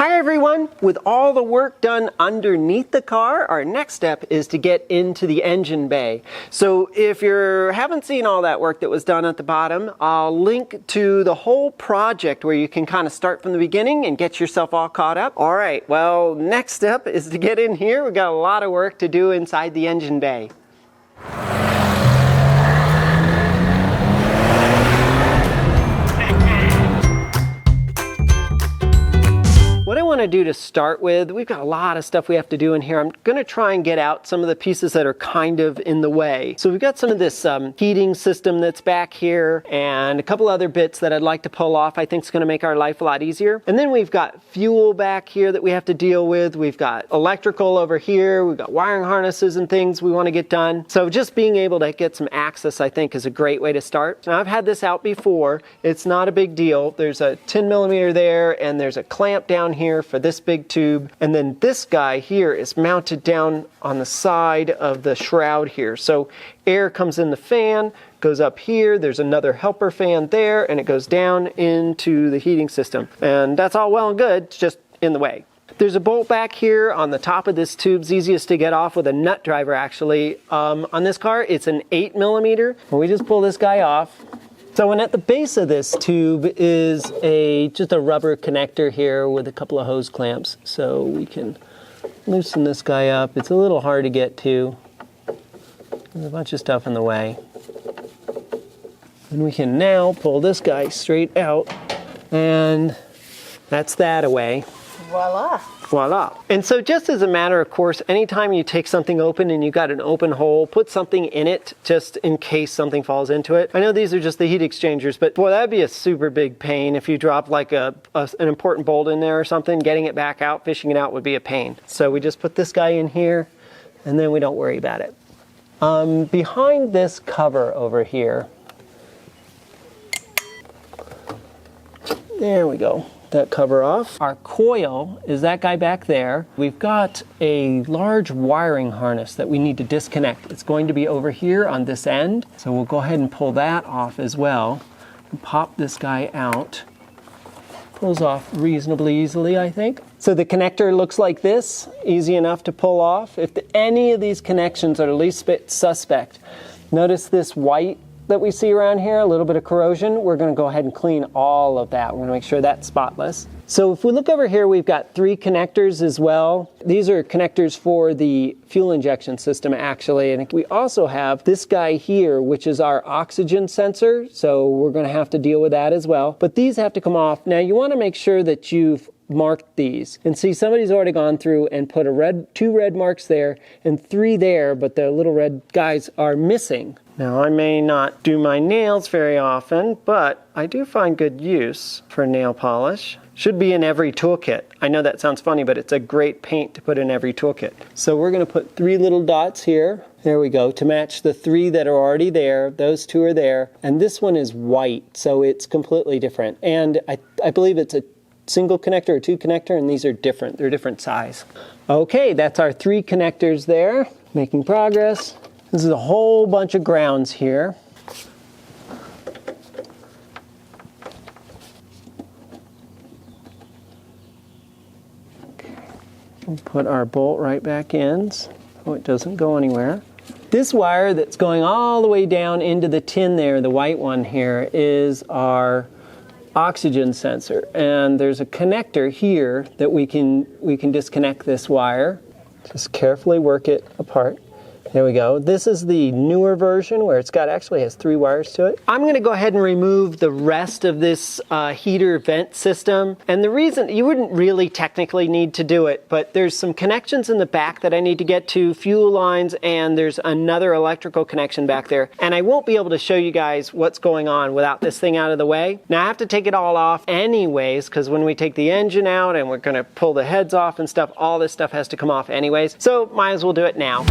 Hi everyone! With all the work done underneath the car, our next step is to get into the engine bay. So if you haven't seen all that work that was done at the bottom, I'll link to the whole project where you can kind of start from the beginning and get yourself all caught up. Alright, well, next step is to get in here. We've got a lot of work to do inside the engine bay. What I want to do to start with, we've got a lot of stuff we have to do in here. I'm going to try and get out some of the pieces that are kind of in the way. So we've got some of this heating system that's back here and a couple other bits that I'd like to pull off. I think it's going to make our life a lot easier. And then we've got fuel back here that we have to deal with. We've got electrical over here. We've got wiring harnesses and things we want to get done. So just being able to get some access, I think, is a great way to start. Now, I've had this out before. It's not a big deal. There's a 10 millimeter there and there's a clamp down here for this big tube, and then this guy here is mounted down on the side of the shroud here. So air comes in the fan, goes up here, there's another helper fan there, and it goes down into the heating system. And that's all well and good, it's just in the way. There's a bolt back here on the top of this tube. It's easiest to get off with a nut driver actually. On this car, it's an 8 millimeter. We just pull this guy off. So and at the base of this tube is just a rubber connector here with a couple of hose clamps. So we can loosen this guy up. It's a little hard to get to. There's a bunch of stuff in the way. And we can now pull this guy straight out, and that's that away. Voila. Voila. And so just as a matter of course, anytime you take something open and you've got an open hole, put something in it just in case something falls into it. I know these are just the heat exchangers, but boy, that'd be a super big pain if you drop like an important bolt in there or something. Getting it back out, fishing it out would be a pain. So we just put this guy in here and then we don't worry about it. Behind this cover over here, there we go. That cover off. Our coil is that guy back there. We've got a large wiring harness that we need to disconnect. It's going to be over here on this end. So we'll go ahead and pull that off as well and pop this guy out. Pulls off reasonably easily, I think. So the connector looks like this, easy enough to pull off. If any of these connections are the least bit suspect, notice this white that we see around here, a little bit of corrosion. We're going to go ahead and clean all of that. We're going to make sure that's spotless. So if we look over here, we've got 3 connectors as well. These are connectors for the fuel injection system actually, and we also have this guy here, which is our oxygen sensor, so we're going to have to deal with that as well. But these have to come off. Now you want to make sure that you've marked these, and see somebody's already gone through and put 2 red marks there and 3 there, but the little red guys are missing. Now I may not do my nails very often, but I do find good use for nail polish. Should be in every toolkit. I know that sounds funny, but it's a great paint to put in every toolkit. So we're going to put 3 little dots here. There we go, to match the 3 that are already there. Those 2 are there, and this one is white, so it's completely different. And I believe it's a single connector or 2 connector, and these are different. They're different size. Okay, that's our 3 connectors there. Making progress. This is a whole bunch of grounds here. Okay. We'll put our bolt right back in so it doesn't go anywhere. This wire that's going all the way down into the tin there, the white one here, is our oxygen sensor, and there's a connector here that we can disconnect this wire. Just carefully work it apart. There we go. This is the newer version where actually has 3 wires to it. I'm going to go ahead and remove the rest of this heater vent system. And the reason, you wouldn't really technically need to do it, but there's some connections in the back that I need to get to, fuel lines, and there's another electrical connection back there. And I won't be able to show you guys what's going on without this thing out of the way. Now I have to take it all off anyways, because when we take the engine out and we're going to pull the heads off and stuff, all this stuff has to come off anyways. So might as well do it now.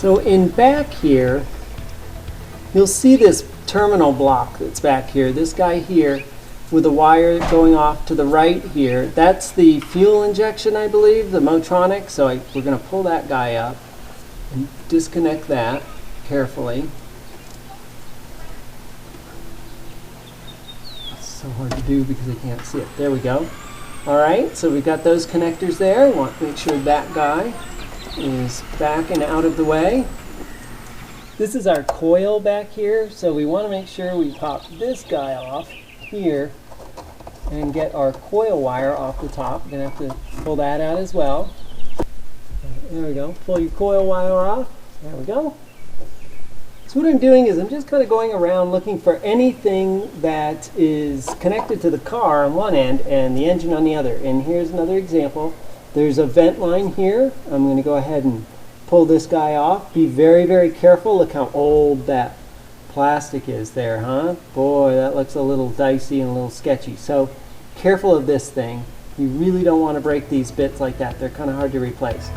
So in back here, you'll see this terminal block that's back here. This guy here with the wire going off to the right here. That's the fuel injection, I believe, the Motronic. So we're going to pull that guy up and disconnect that carefully. It's so hard to do because I can't see it. There we go. All right, so we've got those connectors there. We want to make sure that guy is back and out of the way. This is our coil back here, so we want to make sure we pop this guy off here and get our coil wire off the top. We're going to have to pull that out as well. There we go. Pull your coil wire off. There we go. So what I'm doing is I'm just kind of going around looking for anything that is connected to the car on one end and the engine on the other. And here's another example. There's a vent line here. I'm going to go ahead and pull this guy off. Be very, very careful. Look how old that plastic is there, huh? Boy, that looks a little dicey and a little sketchy. So careful of this thing. You really don't want to break these bits like that. They're kind of hard to replace.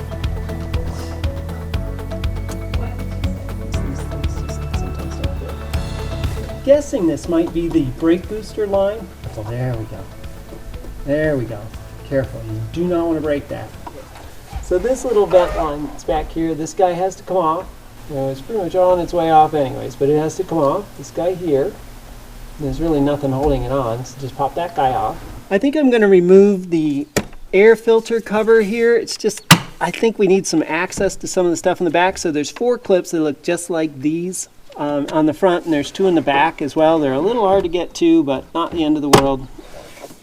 Guessing this might be the brake booster line. Oh, there we go. There we go. Careful, you do not want to break that. So this little vent line that's back here, this guy has to come off. It's pretty much on its way off anyways, but it has to come off. This guy here, there's really nothing holding it on, so just pop that guy off. I think I'm going to remove the air filter cover here. It's just, I think we need some access to some of the stuff in the back. So there's 4 clips that look just like these on the front, and there's 2 in the back as well. They're a little hard to get to, but not the end of the world.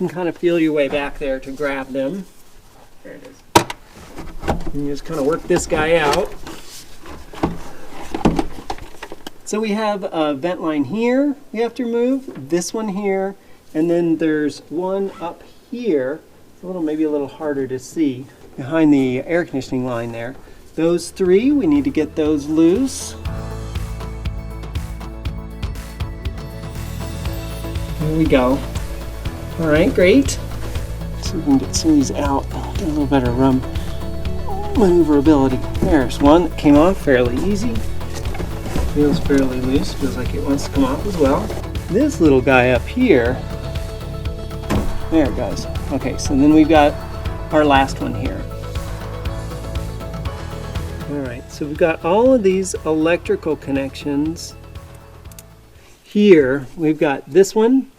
You can kind of feel your way back there to grab them. There it is. And you just kind of work this guy out. So we have a vent line here we have to remove, this one here, and then there's one up here. It's maybe a little harder to see behind the air conditioning line there. Those 3, we need to get those loose. There we go. All right, great. So we can get some of these out, get a little better maneuverability. There's one that came off fairly easy. Feels fairly loose, feels like it wants to come off as well. This little guy up here, there it goes. Okay, so then we've got our last one here. All right, so we've got all of these electrical connections. Here, we've got this one.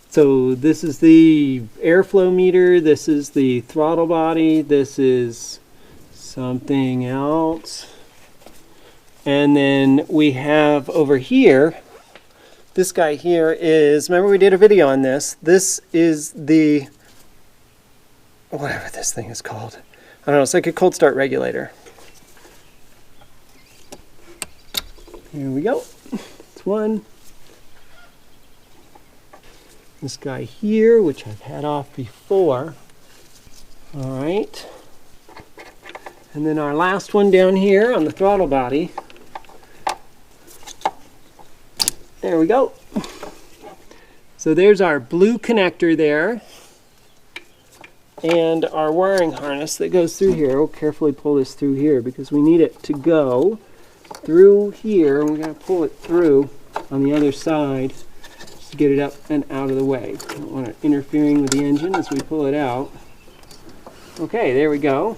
So this is the airflow meter, this is the throttle body, this is something else. And then we have over here, this guy here is, remember we did a video on this. This is the, whatever this thing is called. I don't know, it's like a cold start regulator. Here we go. It's one. This guy here, which I've had off before. All right. And then our last one down here on the throttle body. There we go. So there's our blue connector there. And our wiring harness that goes through here. We'll carefully pull this through here because we need it to go through here. We're going to pull it through on the other side just to get it up and out of the way. Don't want it interfering with the engine as we pull it out. Okay, there we go.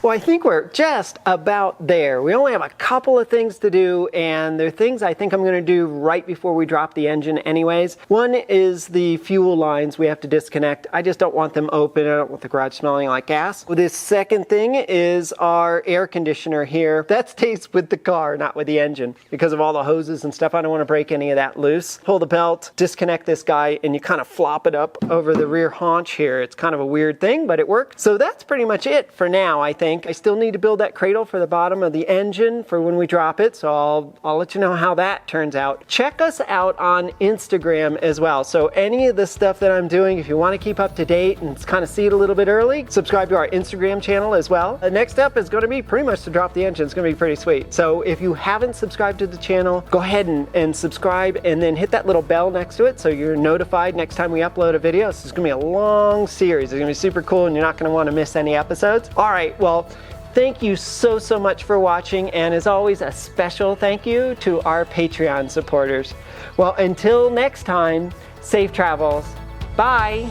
Well, I think we're just about there. We only have a couple of things to do, and they're things I think I'm going to do right before we drop the engine anyways. One is the fuel lines we have to disconnect. I just don't want them open. I don't want the garage smelling like gas. Well, the second thing is our air conditioner here. That stays with the car, not with the engine. Because of all the hoses and stuff, I don't want to break any of that loose. Pull the belt, disconnect this guy, and you kind of flop it up over the rear haunch here. It's kind of a weird thing, but it worked. So that's pretty much it for now, I think. I still need to build that cradle for the bottom of the engine for when we drop it, so I'll let you know how that turns out. Check us out on Instagram as well. So any of the stuff that I'm doing, if you want to keep up to date and kind of see it a little bit early, subscribe to our Instagram channel as well. The next step is going to be pretty much to drop the engine. It's going to be pretty sweet. So if you haven't subscribed to the channel, go ahead and subscribe, and then hit that little bell next to it so you're notified next time we upload a video. This is going to be a long series. It's going to be super cool, and you're not going to want to miss any episodes. All right, well, Thank you so much for watching, and as always, a special thank you to our Patreon supporters. Well, until next time, safe travels. Bye.